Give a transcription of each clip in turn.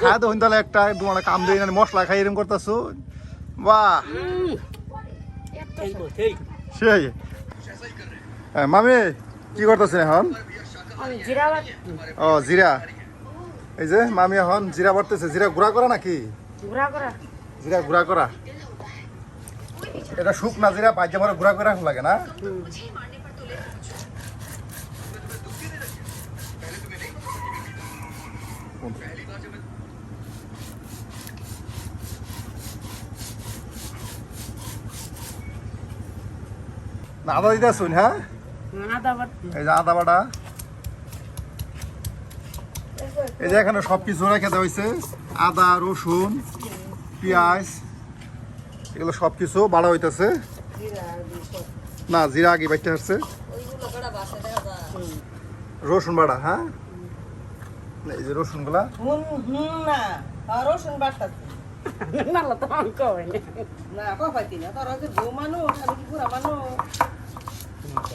খায় তো তাহলে একটা তোমার কাম দিয়ে মশলা খাই এরকম করতেছো বাহ সেই মামি কি করতেছেন এখন ও জিরা এই যে মামি এখন জিরা বাড়তেছে জিরা গুঁড়া করা নাকি জিরা গুঁড়া করা এটা শুকনা জিরা বাজ্যা পরে গুঁড়া করে লাগে না আদা দিতে শুন হ্যাঁ এই যে আদা বাটা এই যে এখানে সবকিছু রেখে দেওয়া হয়েছে আদা রসুন পেঁয়াজ এগুলো সবকিছু বাড়া হইতেছে না জিরা আগে বাইতে আসছে রসুন বাড়া হ্যাঁ এই যে রসুন গুলা রসুন বাটতাছে না তো না কইতি না তোরা যে বউ মানুষ আমি কি পুরা মানুষ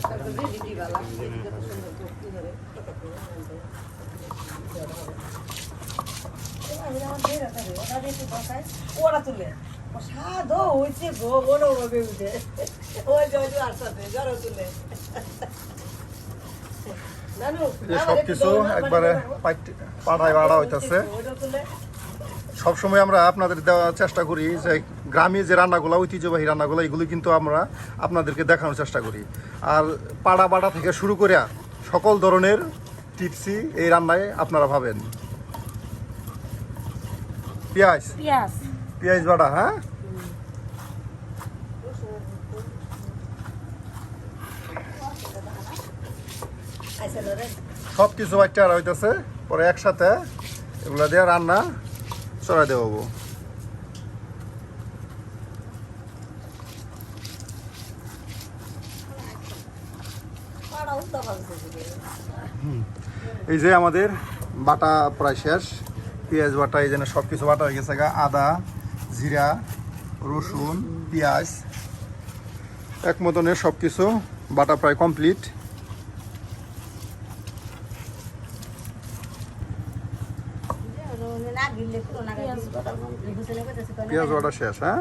তারপর যে দিদি বালা কত সুন্দর করতে ধরে আমি আমার দেই রাখা রে ওটা দিয়ে বসাই ওরা তুলে ও সাদো হইছে গো বড় বড় বেউতে ওই জয় আসছে জড় তুলে নানু সবকিছু একবারে পাঠায় বাড়া হইতাছে সবসময় আমরা আপনাদের দেওয়ার চেষ্টা করি যে গ্রামে যে রান্নাগুলো ঐতিহ্যবাহী রান্নাগুলো এগুলি কিন্তু আমরা আপনাদেরকে দেখানোর চেষ্টা করি আর পাড়া বাড়া থেকে শুরু করে সকল ধরনের টিপসই এই রান্নায় আপনারা পাবেন পেঁয়াজ পেঁয়াজ বাটা হ্যাঁ সব কিছু বাচ্চা হইতেছে পরে একসাথে এগুলা দিয়ে রান্না চড়াই দেবো এই যে আমাদের বাটা প্রায় শেষ পেঁয়াজ বাটা এই জন্য সব কিছু বাটা হয়ে গেছে আদা জিরা রসুন পেঁয়াজ এক মতনের সব কিছু বাটা প্রায় কমপ্লিট পেঁয়াজ বাটা শেষ হ্যাঁ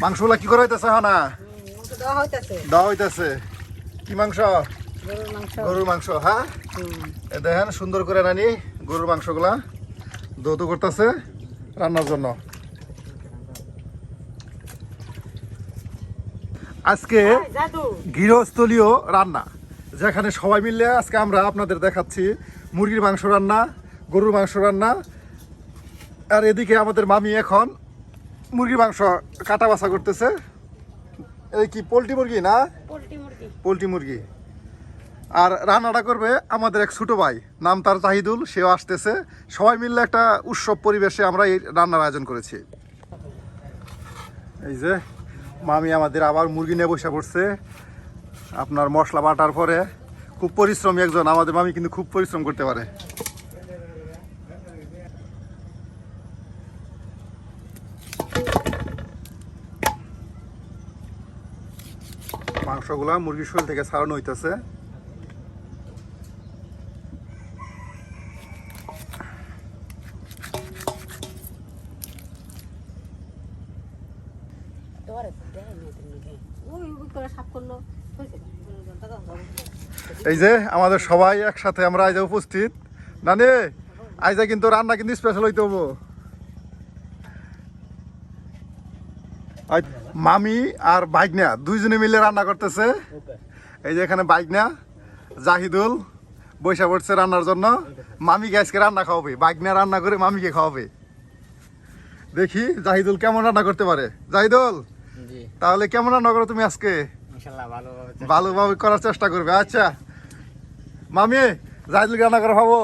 মাংসগুলা কি করা হইতেছে না দেওয়া হইতেছে কি মাংস গরুর মাংস হ্যাঁ দেখেন সুন্দর করে নানি গরুর মাংসগুলা দৌত করতেছে রান্নার জন্য আজকে গৃহস্থলীয় রান্না যেখানে সবাই মিলে আজকে আমরা আপনাদের দেখাচ্ছি মুরগির মাংস রান্না গরুর মাংস রান্না আর এদিকে আমাদের মামি এখন মুরগির মাংস কাটা বাছা করতেছে এই কি পোলট্রি মুরগি না পোলট্রি মুরগি আর রান্নাটা করবে আমাদের এক ছোট ভাই নাম তার জাহিদুল সেও আসতেছে সবাই মিলে একটা উৎসব পরিবেশে আমরা এই রান্নার আয়োজন করেছি এই যে মামি আমাদের আবার মুরগি নিয়ে বসে পড়ছে আপনার মশলা বাটার পরে খুব পরিশ্রমী একজন আমাদের মামি কিন্তু খুব পরিশ্রম করতে পারে মাংসগুলা মুরগির শরীর থেকে ছাড়ানো হইতেছে এই যে আমাদের সবাই একসাথে আমরা আজ উপস্থিত নানি আজ কিন্তু রান্না কিন্তু স্পেশাল হইতে হবো মামি আর বাইকনা দুইজনে মিলে রান্না করতেছে এই যে এখানে বাইকনা জাহিদুল বৈশা পড়ছে রান্নার জন্য মামি গ্যাসকে রান্না খাওয়াবে বাইকনা রান্না করে মামিকে খাওয়াবে দেখি জাহিদুল কেমন রান্না করতে পারে জাহিদুল তাহলে কেমন রান্না করো তুমি আজকে ভালোভাবে করার চেষ্টা করবে আচ্ছা মামি জাহিদুল রান্না করে খাবো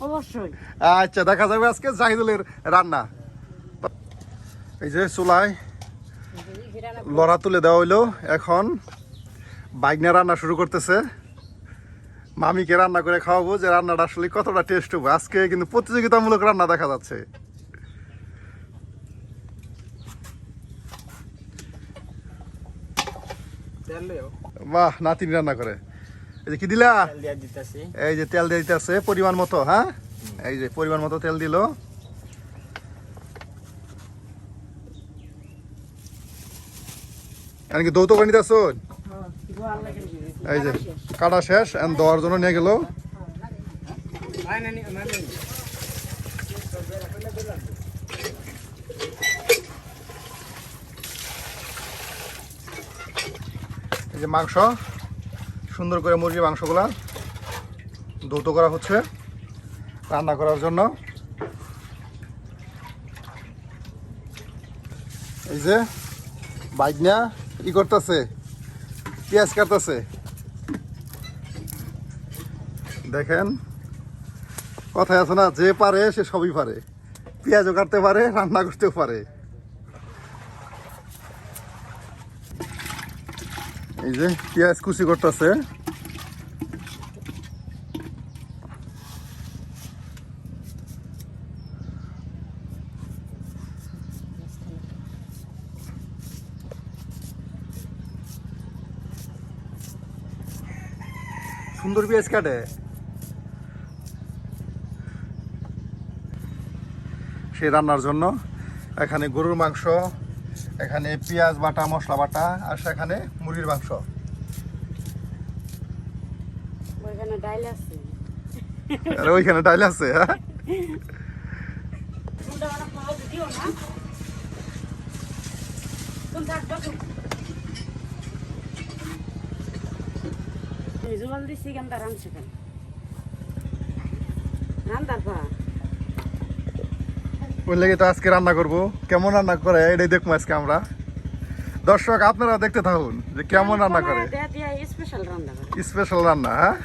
অবশ্যই। আচ্ছা, দেখা যাবে আজকে জাহিদুলের রান্না। এই যে চুলায় লড়া তুলে দেওয়া হইলো, এখন বাইগনা রান্না শুরু করতেছে। মামিকে রান্না করে খাওয়াবো যে রান্নাটা আসলে কতটা টেস্ট হবে। আজকে কিন্তু প্রতিযোগিতামূলক রান্না দেখা যাচ্ছে। বাহ, নাতিন রান্না করে। এই যে কি দিলা? এই যে তেল দিয়ে দিতেছে পরিমাণ মতো। হ্যাঁ, এই যে পরিমাণ মতো তেল দিল। এমনকি দৌত করে নিতেছ। এই যে কাটা শেষ, দেওয়ার জন্য নিয়ে গেল। এই যে মাংস, সুন্দর করে মুরগির মাংসগুলা দৌত করা হচ্ছে রান্না করার জন্য। এই যে বাইগনা ই করতেছে, পেঁয়াজ কাটতেছে। দেখেন, কথায় আছে না, যে পারে সে সবই পারে। পেঁয়াজও কাটতে পারে, রান্না করতেও পারে। এই যে পেঁয়াজ কুচি করতেছে। সুন্দর পেঁয়াজ কাটে। সেই রান্নার জন্য এখানে গরুর মাংস, এখানে পেঁয়াজ বাটা, মশলা বাটা, আর সেখানে মুরগির মাংস। ওইখানে ডাইল আছে। আর ওইখানে ডাইল আছে। হ্যাঁ, ওই লেগে তো আজকে রান্না করবো। কেমন রান্না করে এটাই দেখবো আজকে আমরা। দর্শক আপনারা দেখতে থাকুন যে কেমন রান্না করে। স্পেশাল রান্না। হ্যাঁ,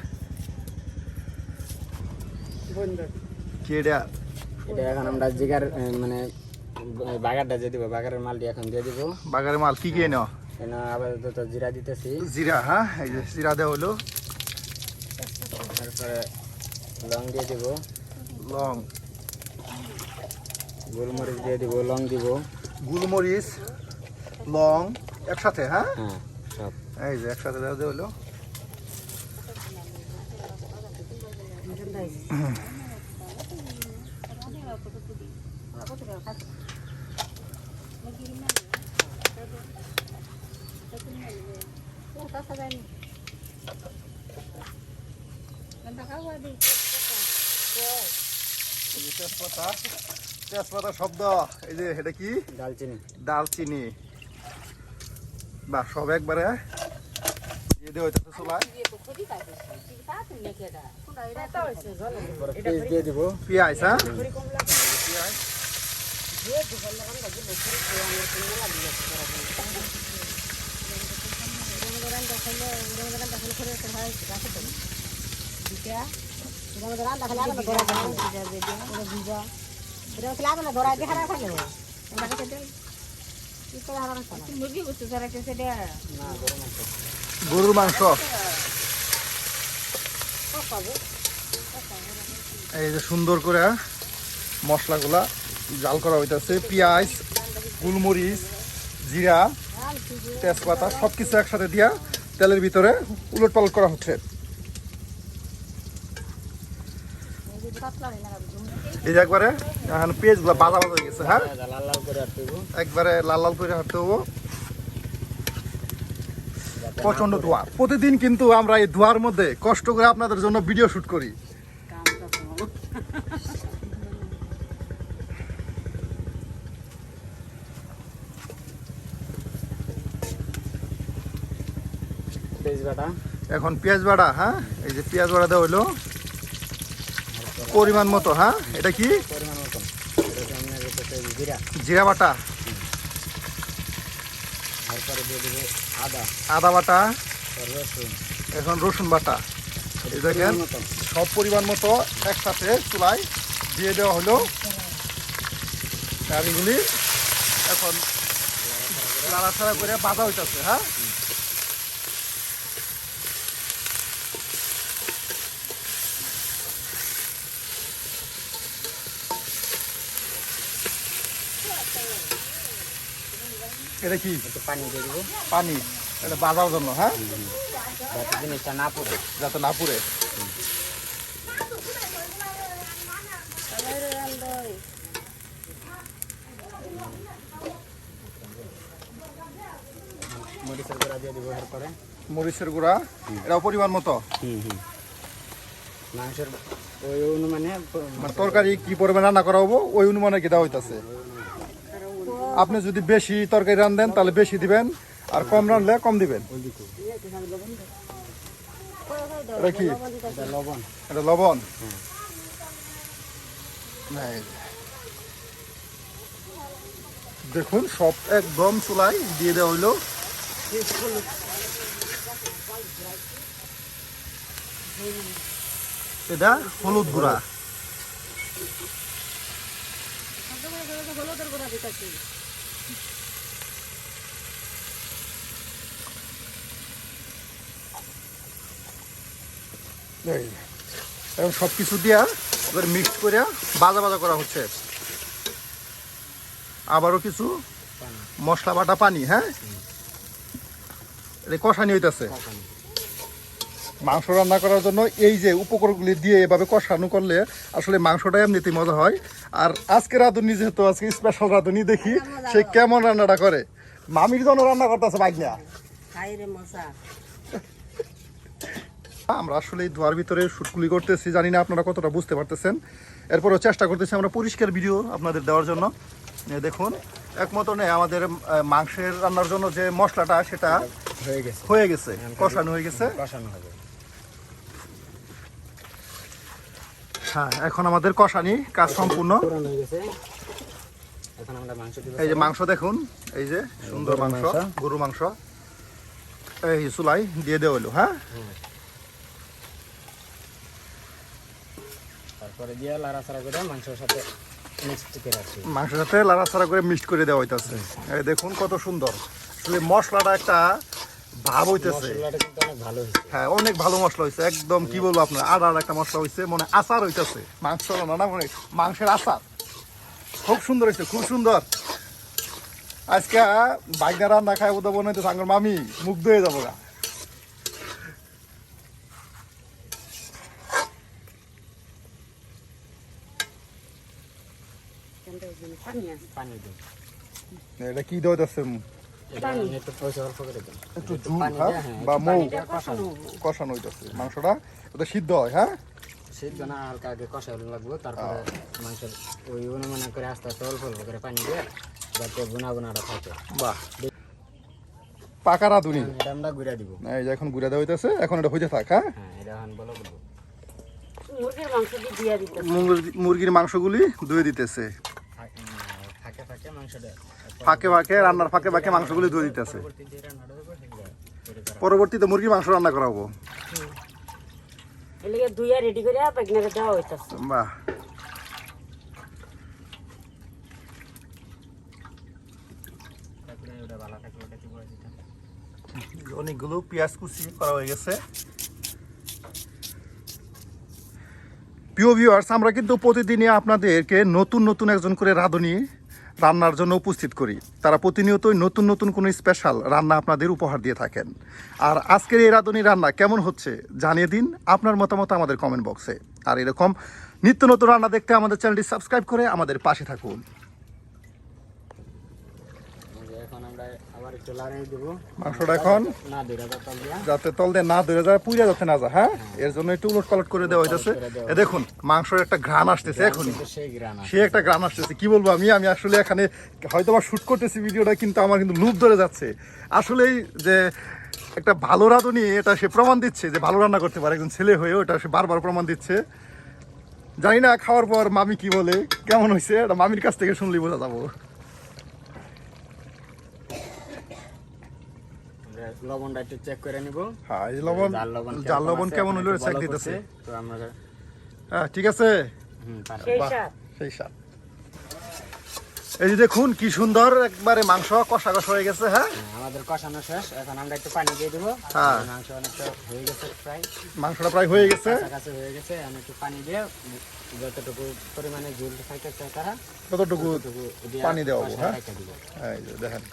এটা এখন আমরা জিগার মানে বাগারটা দিয়ে দিব, বাগারের মালটি এখন দিয়ে দিব। বাগারের মাল কি কি নাও? আপাতত জিরা দিতেছি। জিরা, হ্যাঁ, এই যে জিরা দেওয়া হলো। তারপরে লং দিয়ে দিব, লং, গোলমরিচ দিয়ে দিব, লং দিব। গোলমরিচ, লং একসাথে। হ্যাঁ, হ্যাঁ, সব এই যে একসাথে দেওয়া হলো। তেজপাতা, তেজপাতা শব্দ। এই যে এটা কি? দালচিনি। দালচিনি। বাহ, সব একবারে দিয়ে দেওয়া হইতেছে চুলায়। পেঁয়াজ দিয়ে দিব। পেঁয়াজ, হ্যাঁ, গরুর মাংস। এই যে সুন্দর করে মশলাগুলা জাল করা হইতেছে। পেঁয়াজ, গোলমরিচ, জিরা, তেজপাতা সবকিছু একসাথে দিয়া তেলের ভিতরে উলট পালট করা হচ্ছে। এই যে একবারে এখন পেঁয়াজগুলো ভাজা ভাজা হয়ে গেছে। হ্যাঁ, লাল লাল করে রাখতে দিব। একবারে লাল লাল করে হাঁটতে হবো। প্রচন্ড ধোঁয়া। প্রতিদিন কিন্তু আমরা এই ধোঁয়ার মধ্যে কষ্ট করে আপনাদের জন্য ভিডিও শুট করি। পেঁয়াজ বাটা, এখন পেঁয়াজ বাটা। হ্যাঁ, এই যে পেঁয়াজ বাটা দেওয়া হইলো পরিমাণ মতো। হ্যাঁ, এটা কি? পরিমাণ মতন। জিরা, জিরা বাটা। তারপরে দিয়ে দিব আদা, আদা বাটা। রসুন, এখন রসুন বাটা। এই দেখেন মতন সব পরিমাণ মতো একসাথে চুলায় দিয়ে দেওয়া হলো। আর এগুলি এখন নাড়াচাড়া করে বাজা হইতেছে। হ্যাঁ, এটা কি একটু পানি দিয়ে দেবো পানি? এটা বাজার জন্য। হ্যাঁ, যাতে জিনিসটা না পড়ে। যাতে না পুড়ে। মরিচের গুঁড়া দিয়ে দেবো এরপরে। মরিচের গুঁড়া এটাও পরিমাণ মতো। মাংসের ওই অনুমানে মানে তরকারি কি পরিমাণ রান্না করা হবো ওই অনুমানে কি দেওয়া হইতাছে। আপনি যদি বেশি তরকারি রান্ধেন তাহলে বেশি দিবেন, আর কম রানলে কম দিবেন। এটা কি? এটা লবণ। এটা লবণ। এই যে। দেখুন সব একদম চুলাই দিয়ে দেওয়া হইলো। এটা হলুদ গুঁড়া। এই এবং সব কিছু দিয়া এবার মিক্স করে ভাজা ভাজা করা হচ্ছে। আবারও কিছু মশলা বাটা পানি। হ্যাঁ, এটা কষানি হইতেছে। মাংস রান্না করার জন্য এই যে উপকরণগুলি দিয়ে এভাবে কষানো করলে আসলে মাংসটা এমনিতেই মজা হয়। আর আজকে রাঁধুনি যেহেতু আজকে স্পেশাল রাঁধুনি, দেখি সে কেমন রান্নাটা করে। মামির জন্য রান্না করতেছে বাইকনা। আমরা আসলে এই ধোয়ার ভিতরে শুটকুলি করতেছি, জানি না আপনারা কতটা বুঝতে পারতেছেন। এরপরও চেষ্টা করতেছি আমরা পরিষ্কার ভিডিও আপনাদের দেওয়ার জন্য। দেখুন একমতো নেই আমাদের মাংসের রান্নার জন্য যে মশলাটা সেটা হয়ে গেছে, কষানো হয়ে গেছে। কষানো হবে। হ্যাঁ, এখন আমাদের কষানি কাজ সম্পূর্ণ। পুরানো হয়ে গেছে। এখন আমরা মাংস দিব। এই যে মাংস দেখুন, এই যে সুন্দর মাংস, গরু মাংস এই চুলাই দিয়ে দেওয়া হলো। হ্যাঁ, তারপরে দিয়ে লাড়াচাড়া করে মাংসের সাথে মিক্সড করে রাখছি। মাংসের সাথে লাড়াচাড়া করে মিক্সড করে দেওয়া হইতেছে। এই দেখুন কত সুন্দর আসলে মশলাটা একটা ভাব হইতেছে। মশলাটা কিন্তু অনেক ভালো হয়েছে। হ্যাঁ, অনেক ভালো মশলা হয়েছে। একদম কি বলবো আপনার, আদার একটা মশলা হয়েছে, মনে আচার হইতেছে। মাংস না মনে মাংসের আচার খুব সুন্দর হয়েছে, খুব সুন্দর। আজকে বাইকটা রান্না খায় বোধ মনে হইতেছে আমার মামি মুগ্ধ হয়ে যাবো গা। পানি দিন। এটা কি দেওয়া যাচ্ছে? এটা একটু অল্প করে দিন। একটু ঝুল, হ্যাঁ, বা মৌ কষানো হইতেছে। মাংসটা ওটা সিদ্ধ হয়। হ্যাঁ, সিদ্ধ না, হালকা আগে কষানো লাগবে। তারপরে মাংসের ওই অনুমান করে আস্তে আস্তে অল্প অল্প করে পানি দিয়ে যাতে গুনা গুনাটা থাকে। বাহ, পাকা রাঁধুনি। এটা আমরা গুঁড়া দিব। এই যে এখন গুঁড়া দেওয়া হইতেছে, এখন এটা হইতে থাক। হ্যাঁ, হ্যাঁ, এটা এখন বলো বলবো। মুরগির মাংসগুলি ধুয়ে দিতেছে। ফাঁকে ফাঁকে মাংসটা ফাঁকে ফাঁকে রান্নার ফাঁকে ফাঁকে মাংসগুলি ধুয়ে দিতেছে। পরবর্তীতে রান্নাটা হবে সেটা। পরবর্তীতে মুরগির মাংস রান্না করাবো। এলিগে দুইয়া রেডি করে পাকনারে দেওয়া হইতাছে। বাহ, তারপরে ওটা ভালো থাকলে ওটা কি বলে দিতাম। অনেকগুলো পেঁয়াজ কুচি করা হয়ে গেছে। প্রিয় ভিউয়ার্স, আমরা কিন্তু প্রতিদিনই আপনাদেরকে নতুন নতুন একজন করে রাঁধুনি রান্নার জন্য উপস্থিত করি। তারা প্রতিনিয়তই নতুন নতুন কোনো স্পেশাল রান্না আপনাদের উপহার দিয়ে থাকেন। আর আজকের এই রাঁধুনি রান্না কেমন হচ্ছে জানিয়ে দিন আপনার মতামত আমাদের কমেন্ট বক্সে। আর এরকম নিত্য নতুন রান্না দেখতে আমাদের চ্যানেলটি সাবস্ক্রাইব করে আমাদের পাশে থাকুন। এখন আমরা আবার একটু লাড়াই দেব মাংসটা এখন না ধরে তল দিয়া, যাতে তল দিয়ে না ধরে যায়, পুড়ে যাতে না যায়। হ্যাঁ, এর জন্য একটু উলট পালট করে দেওয়া হইতেছে। এ দেখুন মাংসের একটা ঘ্রাণ আসতেছে এখনই। সেই গ্রান সে একটা গ্রাম আসতেছে, কি বলবো আমি আসলে এখানে হয়তো বা শুট করতেছি ভিডিওটা, কিন্তু আমার কিন্তু লুপ ধরে যাচ্ছে। আসলেই যে একটা ভালো রাঁধুনি এটা সে প্রমাণ দিচ্ছে যে ভালো রান্না করতে পারে, একজন ছেলে হয়েও এটা সে বারবার প্রমাণ দিচ্ছে। জানি না খাওয়ার পর মামি কি বলে, কেমন হয়েছে এটা মামির কাছ থেকে শুনলেই বোঝা যাবো। লবণটা একটু চেক করে নিব। হ্যাঁ এই লবণ জাল লবণ কেমন হলো চেক দিতেছে। তো আমরা হ্যাঁ ঠিক আছে, সেই বাহ, স্বাদ। সেই স্বাদ। এই যে দেখুন কি সুন্দর একবারে মাংস কষা কষা হয়ে গেছে। হ্যাঁ আমাদের কষানো শেষ, এখন আমরা একটু পানি দিয়ে দিব। হ্যাঁ। মাংস অনেকটা হয়ে গেছে, প্রায় মাংসটা প্রায় হয়ে গেছে, কাছাকাছি হয়ে গেছে। আমি একটু পানি দিয়ে যতটুকু পরিমাণে ঝোল খাইতে চাই তারা কতটুকু ততটুকু দিয়ে পানি দেওয়া হবে। কষায় হ্যাঁ রেখে দিব। এই যে দেখেন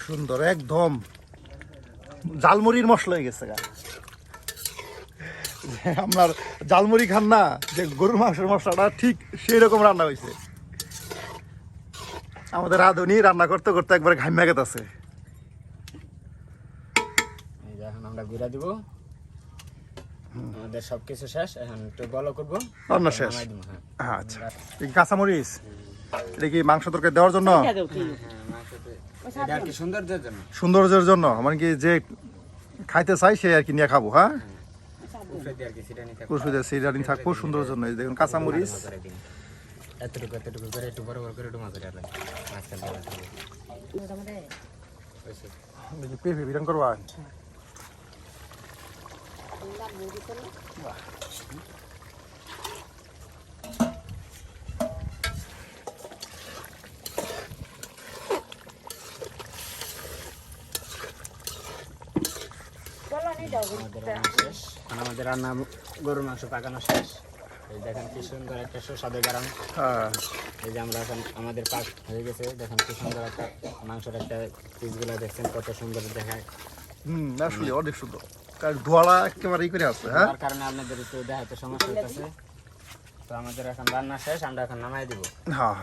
সুন্দর একদম জালমুড়ির মশলা হয়ে গেছে গা। যে আপনার জালমুড়ি খান না, যে গরুর মাংসের মশলাটা ঠিক সেই রকম রান্না হয়েছে। আমাদের রাঁধুনি রান্না করতে করতে একবার ঘামিয়ে গেছে। এই যে এখন আমরা গুঁড়া দিব। আমাদের সবকিছু শেষ, এখন একটু বলো করবো, রান্না শেষ। নামাই দিব। হ্যাঁ হ্যাঁ আচ্ছা, এই কাঁচামরিচ এটা কি মাংস তরকারি দেওয়ার জন্য? এটা দাও কি? মাংসতে এটা আর কি সৌন্দর্যের জন্য, সৌন্দর্যের জন্য, মানে কি যে খাইতে চাই সে আর কি নিয়ে খাবো। হ্যাঁ উপরে দিয়ে আর কি সেটা নিতে কুরকুরে সিরানি থাকবো সুন্দর জন্য। এই দেখুন কাঁচামরিচ এতটুকু এতটুকু করে একটু বড় বড় করে একটু মাছ রাখলাম, মাঝখান দিয়ে রাখলাম। হয়েছে। পেঁপে বিরান করবা। আমাদের রান্না শেষ, এখন আমাদের রান্না গরুর মাংস পাকানো শেষ। এই দেখেন কি সুন্দর একটা সুস্বাদু গারাম। হ্যাঁ এই যে আমরা এখন আমাদের পাক হয়ে গেছে, দেখেন কি সুন্দর একটা মাংসের একটা পিসগুলো দেখছেন কত সুন্দর দেখায়। আসলে অনেক সুন্দর, কারণ ধোয়ালা একেবারে করে আছে। হ্যাঁ তার কারণে আপনাদের একটু দেখাতে সমস্যা হইতেছে। তো আমাদের এখন রান্না শেষ, আমরা এখন নামাই দিব। হ্যাঁ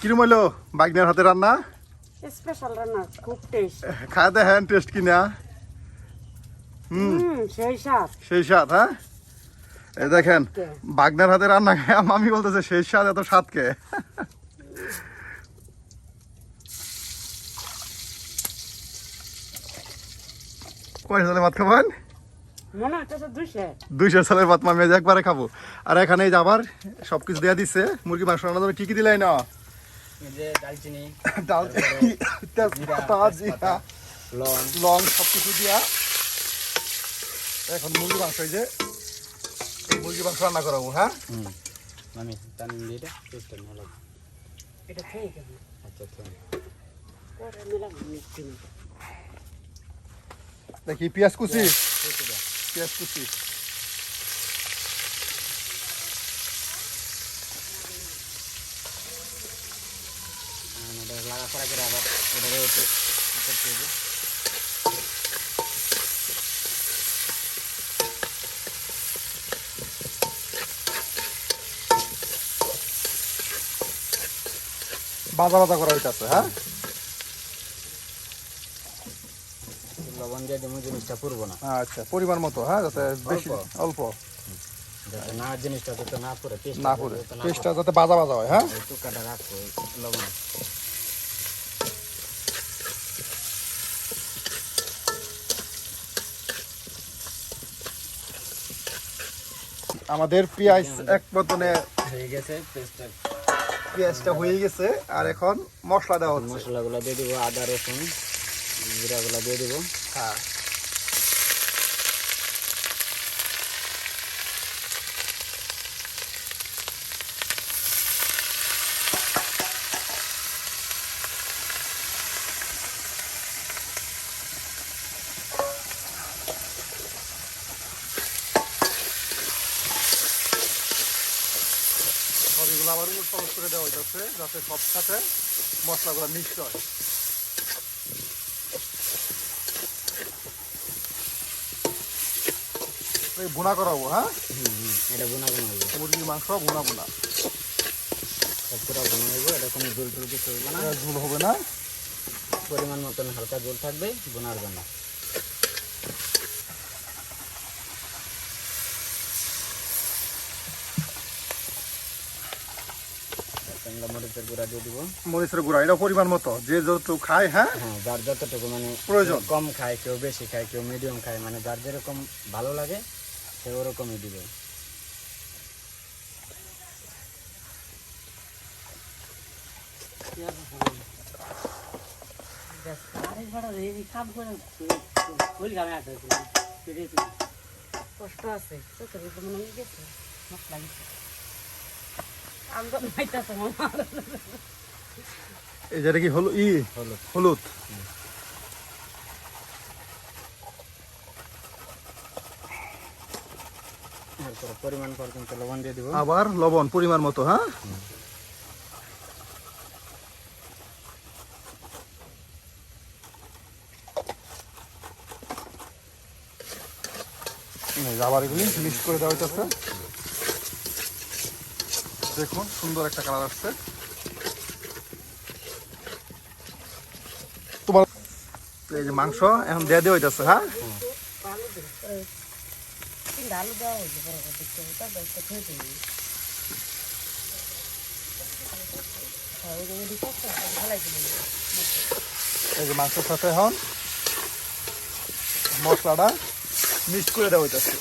কিরম হইলো বাইকনের হাতে রান্না? স্পেশাল রান্না, খুব টেস্ট। খায় দেখেন টেস্ট কিনা। সেই স্বাদ। সেই স্বাদ। হ্যাঁ এই দেখেন বাগনার হাতে রান্না খেয়ে আমি বলতেছে সেই স্বাদ, এত স্বাদ কে? কয় সালে ভাত খাবেন? মনে হচ্ছে 200। 200 সালের ভাত আমি আজ একবারে খাবো। আর এখানে এই যে আবার সবকিছু দেওয়া দিচ্ছে। মুরগি মাংস রান্না জন্য কি কি দিলাই না? এই যে দালচিনি, দালচিনি, তেজপাতা, জিরা, লং, লং সবকিছু দিয়া এখন মুরগি মাংস, এই যে এই মুরগি মাংস রান্না করাবো। হ্যাঁ আমি তান দিয়ে এটা টেস্ট না লাগে। এটা খেয়ে যাবে। আচ্ছা আচ্ছা। পরে মিলাবো মিষ্টি। দেখি পেঁয়াজ কুচি, পেঁয়াজ কুচি, এটা লাগাছাড়া করে আবার এটাকে একটু করতে হবে। বাজা বাজা করা হইতাছে। হ্যাঁ লবণ দিয়ে দেবো, জিনিসটা পুরবো না। আচ্ছা পরিমাণ মতো। হ্যাঁ যাতে বেশি অল্প যাতে না জিনিসটা যাতে না পুরে, না পড়ে, টেস্টটা যাতে বাজা বাজা হয়। হ্যাঁ টুকাটা রাখবো লবণ। আমাদের পেঁয়াজ এক মতনে হয়ে গেছে, পেস্টটা পেঁয়াজটা হয়ে গেছে। আর এখন মশলা দেওয়া হচ্ছে। মশলাগুলো দিয়ে দিব, আদা রসুন জিরাগুলো দিয়ে দিব। হ্যাঁ সবগুলো আবার উলট পালট করে দেওয়া হইতেছে যাতে সব সাথে মশলাগুলো মিক্স হয়। ভুনা করাবো। হ্যাঁ এটা বোনা বোনা হইব, মুরগির মাংস ভুনা ভুনা, পুরো বোনা হইব। এটা কোনো ঝোল টোল কিছু হইব না, ঝুল হবে না। পরিমাণ মতন হালকা ঝোল থাকবে বোনার জন্য। আমরা মরিচের গুঁড়া দিয়ে দিব। মরিচের গুঁড়া এটা পরিমাণ মতো যে যতটুকু খায়, হ্যাঁ হ্যাঁ, যার যতটুকু মানে প্রয়োজন। কম খায়, কেউ বেশি খায়, কেউ মিডিয়াম খায়, মানে যার যেরকম ভালো লাগে সে ওরকমই দিবে। কষ্ট আছে চোখের ভিতরে মনে হয় গেছে মশলা গেছে আমরা নাইতাছে মামা এই যেটা কি হলুদ হলুদ। হলুদ তারপরে পরিমাণ পর্যন্ত লবণ দিয়ে দিব। আবার লবণ পরিমাণ মতো, হ্যাঁ আবার এগুলি মিক্স করে দেওয়া হইতেছে। দেখুন সুন্দর একটা কালার আসছে। তোমার এই যে মাংস এখন দিয়ে দেওয়া হইতেছে, হ্যাঁ আলু দেওয়া হয়েছে দেখতে তারপর একটা খেয়ে দিবি এই যে মাংসের সাথে এখন মশলাটা মিক্স করে দেওয়া হইতেছে।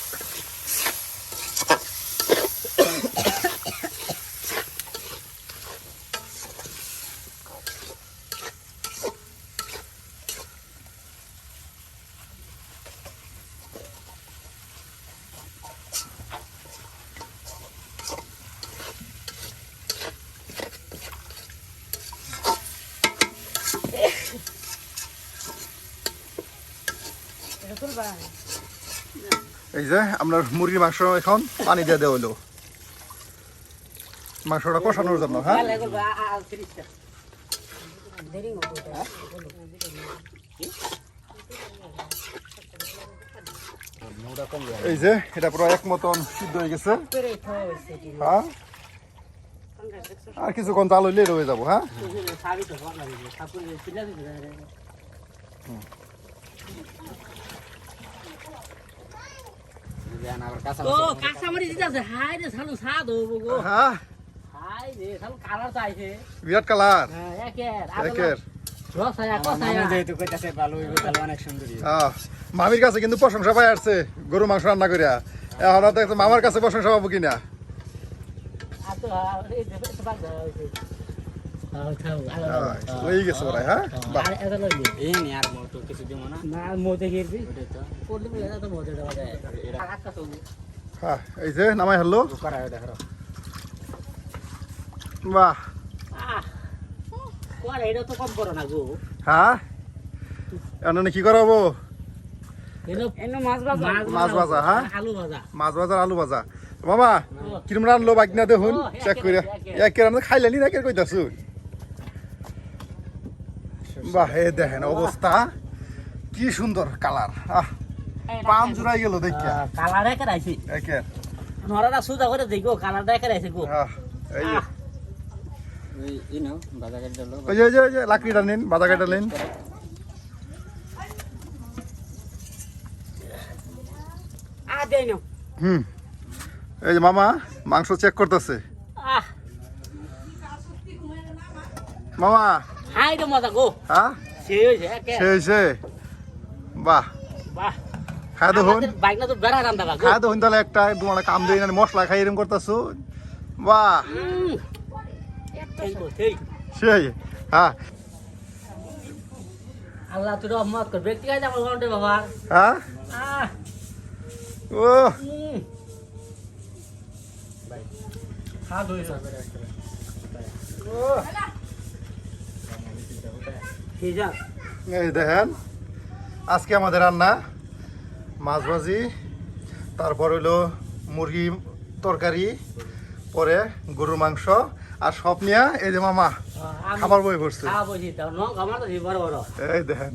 এই যে আপনার মুরগির মাংস এখন পানি দিয়ে দেওয়া হলো মাংসটা কষানোর জন্য, হ্যাঁ মুড়া কম দিয়ে এই যে এটা পুরো এক মতন সিদ্ধ হয়ে গেছে, হ্যাঁ আর কিছুক্ষণ চাল হইলে রয়ে যাবো, হ্যাঁ দেন। আবার কাঁচা ও কাঁচামরিচ দিতেছে হাই রে শালু স্বাদ হবো গো হ্যাঁ হাই রে শালু কালার চাইছে বিরাট কালার একের একের। রসায়া কসায়া যেহেতু কইতাছে ভালো হইব, তাহলে অনেক সুন্দর হইব। মামির কাছে কিন্তু প্রশংসা পাই আসছে গরু মাংস রান্না করিয়া, এখন দেখতো মামার কাছে প্রশংসা পাবো কিনা। হয়ে গেছে ওরাই, হ্যাঁ বাহ। এই নি আর মতো কিছু দিব না। ওটাই তো হ্যাঁ এই যে নামাই হলো, করা হয় দেখো। বাহ হ্যাঁ এখন কি করাবো, মাছ ভাজা, হ্যাঁ আলু ভাজা মাছ ভাজা আলু ভাজা। মামা কিরম রানলো বাইক না দেখুন চেক করে একে রান্না খাইলেনি না কে কইতাছু। বাহ এ দেখেন অবস্থা কি সুন্দর কালার, পান জুড়াই গেল দেখিয়া কালার একের আইছি একে। নরাটা সুদা করে দেখো কালারটা একের আইছে গো এই যে ওই ই নাও বাজা কাট দিলো। ওই যে লাকড়িটা নিন, বাদা কাটা নিন। দেই না এই যে মামা মাংস চেক করতেছে। মামা হাই রে মজা গো হ্যাঁ সেই হইছে একে সে বাহ বাহ খায় দেখুন, বাইক না তো বেড়া রান্দা গো খায় দেখুন তাহলে একটা তোমার কাম দিয়ে মশলা খাই এরকম করতেছো, বাহ সেই হ্যাঁ আল্লাহ তুই রহমত কর ব্যক্তি কাজ আমার ঘন্টে বাবা হ্যাঁ ও হাত হইছে ঠিক আছে এই দেখেন আজকে আমাদের রান্না মাছ ভাজি, তারপর হইলো মুরগি তরকারি, পরে গরুর মাংস আর সব নিয়ে এই যে মামা খাবার বই করছে। খাওয়া বসি তাও নখ আমার তো বড় বড় এই দেখেন